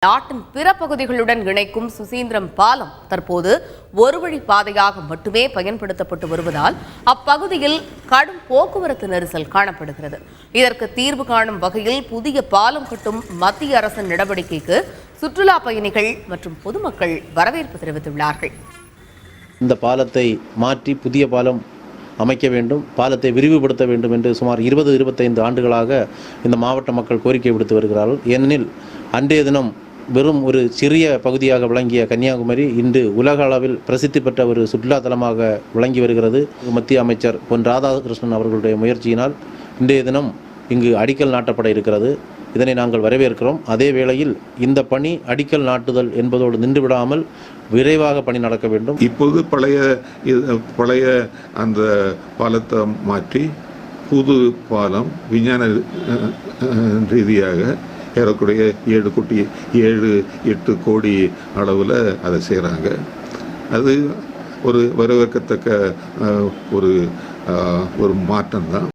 நாட்டின் பிற பகுதிகளுடன் இணைக்கும் சுசீந்திரம் பாலம் தற்போது ஒரு வழி பாதையாக மட்டுமே பயன்படுத்தப்பட்டு வருவதால் அப்பகுதியில் கடும் போக்குவரத்து நெரிசல் காணப்படுகிறது. இதற்கு தீர்வு காணும் வகையில் புதிய பாலம் கட்டும் மத்திய அரசின் நடவடிக்கைக்கு சுற்றுலா பயணிகள் மற்றும் பொதுமக்கள் வரவேற்பு தெரிவித்துள்ளார்கள். இந்த பாலத்தை மாற்றி புதிய பாலம் அமைக்க வேண்டும், பாலத்தை விரிவுபடுத்த வேண்டும் என்று சுமார் 20-25 ஆண்டுகளாக இந்த மாவட்ட மக்கள் கோரிக்கை விடுத்து வருகிறார்கள். ஏனெனில் அன்றைய தினம் வெறும் ஒரு சிறிய பகுதியாக விளங்கிய கன்னியாகுமரி இன்று உலக அளவில் பிரசித்தி பெற்ற ஒரு சுற்றுலா தலமாக விளங்கி வருகிறது. மத்திய அமைச்சர் பொன் ராதாகிருஷ்ணன் அவர்களுடைய முயற்சியினால் இன்றைய தினம் இங்கு அடிக்கல் நாட்டப்பட இருக்கிறது. இதனை நாங்கள் வரவேற்கிறோம். அதே வேளையில் இந்த பணி அடிக்கல் நாட்டுதல் என்பதோடு நின்று விடாமல் விரைவாக பணி நடக்க வேண்டும். இப்போது பழைய அந்த பாலத்தை மாற்றி புது பாலம் விஞ்ஞான ரீதியாக ஏறக்குறைய 7-8 கோடி அளவில் அதை செய்கிறாங்க. அது ஒரு வரவேற்கத்தக்க ஒரு மாற்றம் தான்.